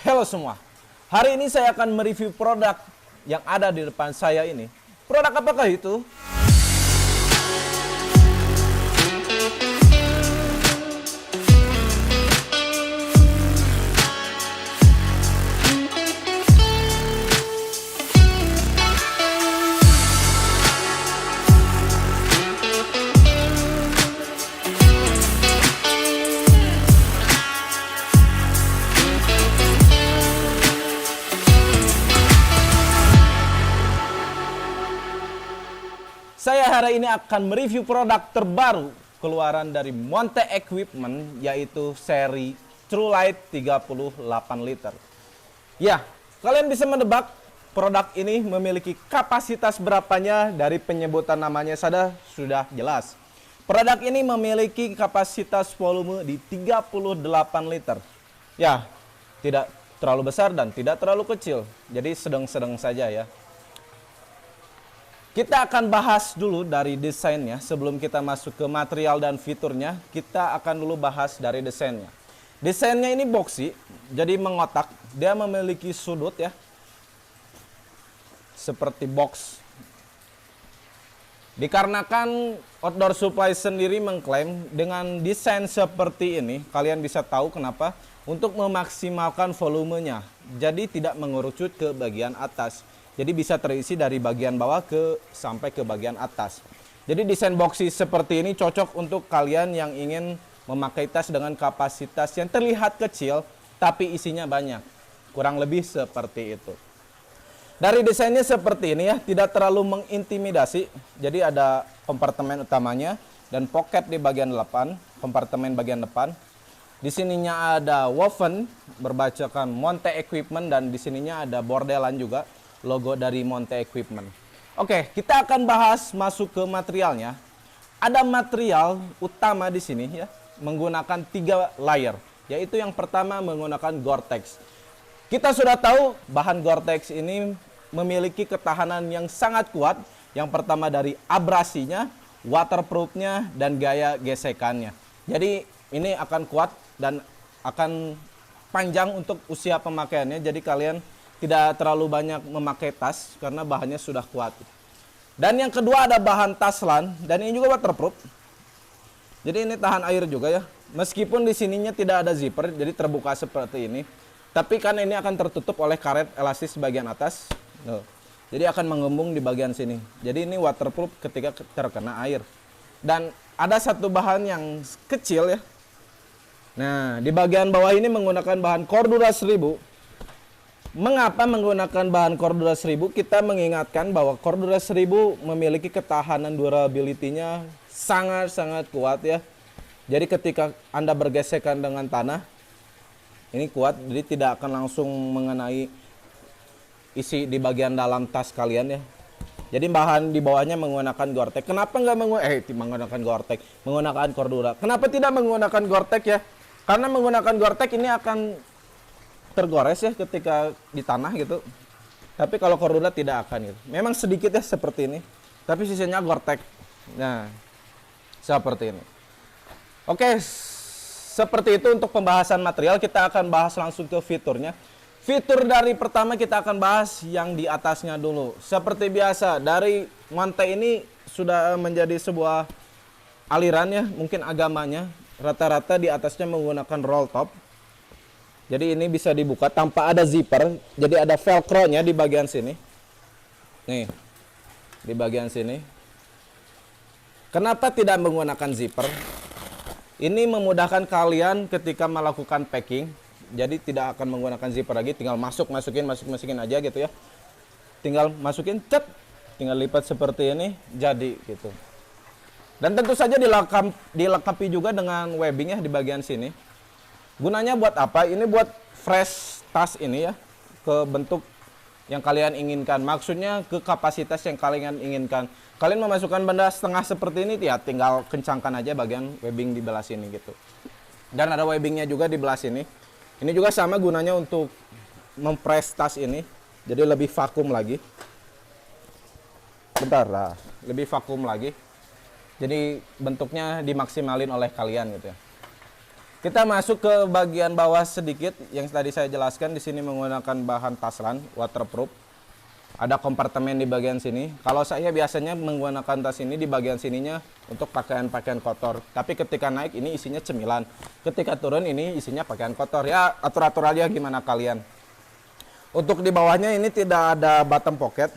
Halo semua, hari ini saya akan mereview produk yang ada di depan saya ini. Produk apakah itu? Saya hari ini akan mereview produk terbaru keluaran dari Monte Equipment, yaitu seri Trulight 38 liter. Ya, kalian bisa menebak produk ini memiliki kapasitas berapanya. Dari penyebutan namanya saja sudah jelas. Produk ini memiliki kapasitas volume di 38 liter. Ya, tidak terlalu besar dan tidak terlalu kecil. Jadi sedang-sedang saja ya. Kita akan bahas dulu dari desainnya. Sebelum kita masuk ke material dan fiturnya, kita akan dulu bahas dari desainnya. Desainnya ini boxy, jadi mengotak. Dia memiliki sudut ya, seperti box. Dikarenakan Outdoor Supply sendiri mengklaim dengan desain seperti ini, kalian bisa tahu kenapa, untuk memaksimalkan volumenya. Jadi tidak mengerucut ke bagian atas. Jadi bisa terisi dari bagian bawah sampai ke bagian atas. Jadi desain boxy seperti ini cocok untuk kalian yang ingin memakai tas dengan kapasitas yang terlihat kecil tapi isinya banyak. Kurang lebih seperti itu. Dari desainnya seperti ini ya, tidak terlalu mengintimidasi. Jadi ada kompartemen utamanya dan pocket di bagian depan, kompartemen bagian depan. Di sininya ada woven berbacakan Monte Equipment, dan di sininya ada bordelan juga, logo dari Monte Equipment. Oke, kita akan bahas masuk ke materialnya. Ada material utama di sini ya, menggunakan 3 layer. Yaitu yang pertama menggunakan Gore-Tex. Kita sudah tahu bahan Gore-Tex ini memiliki ketahanan yang sangat kuat. Yang pertama dari abrasinya, waterproofnya, dan gaya gesekannya. Jadi ini akan kuat dan akan panjang untuk usia pemakaiannya. Jadi kalian tidak terlalu banyak memakai tas karena bahannya sudah kuat. Dan yang kedua ada bahan taslan, dan ini juga waterproof. Jadi ini tahan air juga ya. Meskipun di sininya tidak ada zipper, jadi terbuka seperti ini. Tapi kan ini akan tertutup oleh karet elastis bagian atas. Jadi akan mengembung di bagian sini. Jadi ini waterproof ketika terkena air. Dan ada satu bahan yang kecil ya. Nah, di bagian bawah ini menggunakan bahan Cordura 1000. Mengapa menggunakan bahan Cordura 1000? Kita mengingatkan bahwa Cordura 1000 memiliki ketahanan durability-nya sangat-sangat kuat ya. Jadi ketika Anda bergesekan dengan tanah, ini kuat, jadi tidak akan langsung mengenai isi di bagian dalam tas kalian ya. Jadi bahan di bawahnya menggunakan Gore-Tex. Kenapa nggak menggunakan Gore-Tex? Menggunakan Cordura. Kenapa tidak menggunakan Gore-Tex ya? Karena menggunakan Gore-Tex ini akan tergores ya ketika di tanah gitu. Tapi kalau Cordura tidak akan gitu. Memang sedikit ya seperti ini, tapi sisanya Gore-Tex. Nah, seperti ini. Oke, seperti itu untuk pembahasan material. Kita akan bahas langsung ke fiturnya. Fitur dari pertama kita akan bahas yang di atasnya dulu. Seperti biasa, dari Monte ini sudah menjadi sebuah aliran ya, mungkin agamanya. Rata-rata di atasnya menggunakan roll top. Jadi ini bisa dibuka tanpa ada zipper. Jadi ada velcro-nya di bagian sini. Nih, di bagian sini. Kenapa tidak menggunakan zipper? Ini memudahkan kalian ketika melakukan packing. Jadi tidak akan menggunakan zipper lagi. Tinggal masukin aja gitu ya. Tinggal masukin, cet. Tinggal lipat seperti ini, jadi gitu. Dan tentu saja dilengkapi juga dengan webbing ya di bagian sini. Gunanya buat apa? Ini buat fresh tas ini ya, ke bentuk yang kalian inginkan. Maksudnya ke kapasitas yang kalian inginkan. Kalian memasukkan benda setengah seperti ini ya, tinggal kencangkan aja bagian webbing di belah sini gitu. Dan ada webbingnya juga di belah sini. Ini juga sama gunanya untuk mempres tas ini. Jadi lebih vakum lagi. Bentar lah, lebih vakum lagi. Jadi bentuknya dimaksimalin oleh kalian gitu ya. Kita masuk ke bagian bawah sedikit yang tadi saya jelaskan. Di sini menggunakan bahan Taslan waterproof. Ada kompartemen di bagian sini. Kalau saya biasanya menggunakan tas ini di bagian sininya untuk pakaian-pakaian kotor. Tapi ketika naik ini isinya cemilan. Ketika turun ini isinya pakaian kotor. Ya atur-atur aja gimana kalian. Untuk di bawahnya ini tidak ada bottom pocket.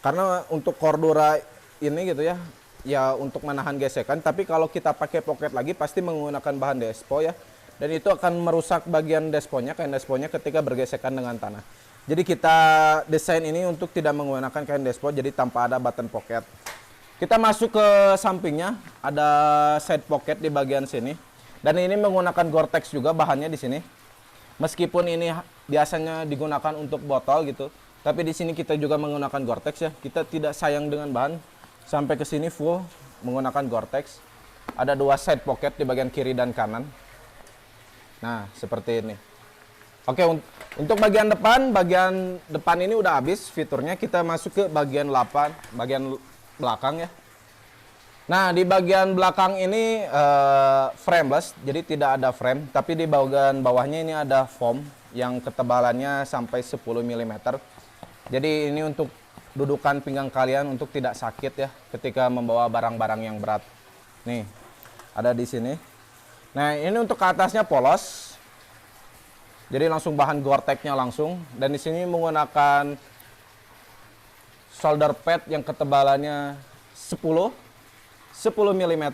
Karena untuk Cordura ini gitu ya. Ya untuk menahan gesekan. Tapi kalau kita pakai pocket lagi pasti menggunakan bahan despo ya. Dan itu akan merusak bagian desponya, kain desponya ketika bergesekan dengan tanah. Jadi kita desain ini untuk tidak menggunakan kain despo, jadi tanpa ada button pocket. Kita masuk ke sampingnya, ada side pocket di bagian sini. Dan ini menggunakan Gore-Tex juga bahannya di sini. Meskipun ini biasanya digunakan untuk botol gitu, tapi di sini kita juga menggunakan Gore-Tex ya. Kita tidak sayang dengan bahan. Sampai ke sini full menggunakan Gore-Tex. Ada dua side pocket di bagian kiri dan kanan. Nah, seperti ini. Oke, untuk bagian depan ini udah habis fiturnya. Kita masuk ke bagian bagian belakang ya. Nah, di bagian belakang ini frameless, jadi tidak ada frame. Tapi di bagian bawahnya ini ada foam yang ketebalannya sampai 10 mm. Jadi ini untuk dudukan pinggang kalian untuk tidak sakit ya ketika membawa barang-barang yang berat. Nih, ada di sini. Nah, ini untuk ke atasnya polos. Jadi langsung bahan Gore-Tex-nya langsung. Dan di sini menggunakan shoulder pad yang ketebalannya 10 mm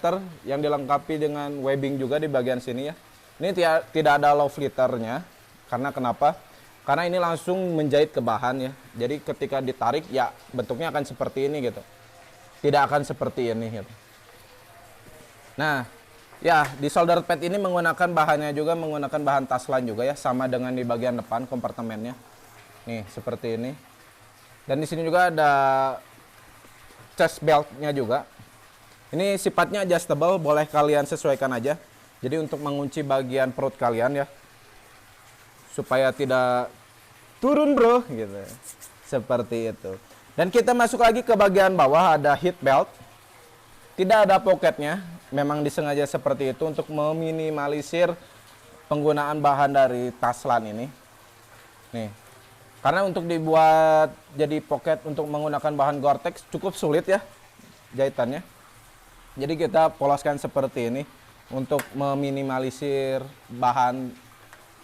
yang dilengkapi dengan webbing juga di bagian sini ya. Ini tidak ada low flitternya. Karena kenapa? Karena ini langsung menjahit ke bahan ya. Jadi ketika ditarik ya bentuknya akan seperti ini gitu. Tidak akan seperti ini gitu. Nah, ya, di shoulder pad ini menggunakan bahannya juga menggunakan bahan Taslan juga ya, sama dengan di bagian depan kompartemennya. Nih, seperti ini. Dan di sini juga ada chest belt-nya juga. Ini sifatnya adjustable, boleh kalian sesuaikan aja. Jadi untuk mengunci bagian perut kalian ya. Supaya tidak turun, bro, gitu. Seperti itu. Dan kita masuk lagi ke bagian bawah, ada heat belt. Tidak ada pocketnya. Memang disengaja seperti itu untuk meminimalisir penggunaan bahan dari Taslan ini. Nih, karena untuk dibuat jadi pocket untuk menggunakan bahan Gore-Tex cukup sulit ya jahitannya. Jadi kita poloskan seperti ini untuk meminimalisir bahan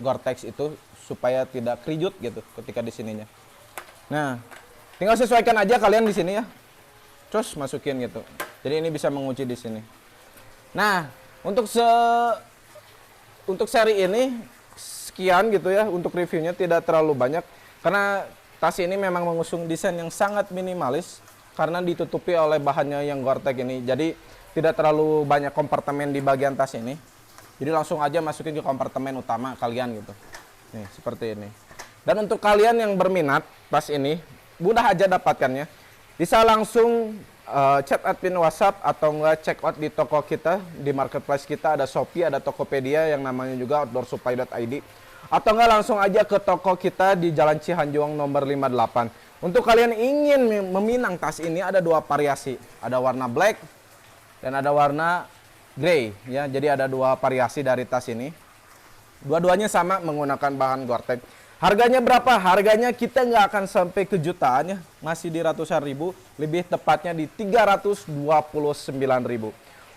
Gore-Tex itu supaya tidak kriut gitu ketika di sininya. Nah, tinggal sesuaikan aja kalian di sini ya. Terus masukin gitu. Jadi ini bisa mengunci di sini. Nah, untuk seri ini sekian gitu ya. Untuk reviewnya tidak terlalu banyak karena tas ini memang mengusung desain yang sangat minimalis karena ditutupi oleh bahannya yang Gore-Tex ini. Jadi tidak terlalu banyak kompartemen di bagian tas ini. Jadi langsung aja masukin ke kompartemen utama kalian gitu. Nih, seperti ini. Dan untuk kalian yang berminat tas ini, mudah aja dapatkannya. Bisa langsung chat admin WhatsApp atau enggak check out di toko kita, di marketplace kita ada Shopee, ada Tokopedia yang namanya juga outdoorsupply.id, atau enggak langsung aja ke toko kita di Jalan Cihanjuang nomor 58. Untuk kalian ingin meminang tas ini ada dua variasi, ada warna black dan ada warna grey ya. Jadi ada dua variasi dari tas ini. Dua-duanya sama menggunakan bahan Gore-Tex. Harganya berapa? Harganya kita nggak akan sampai ke jutaan ya. Masih di ratusan ribu. Lebih tepatnya di 329.000.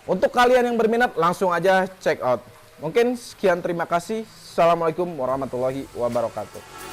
Untuk kalian yang berminat langsung aja check out. Mungkin sekian, terima kasih. Assalamualaikum warahmatullahi wabarakatuh.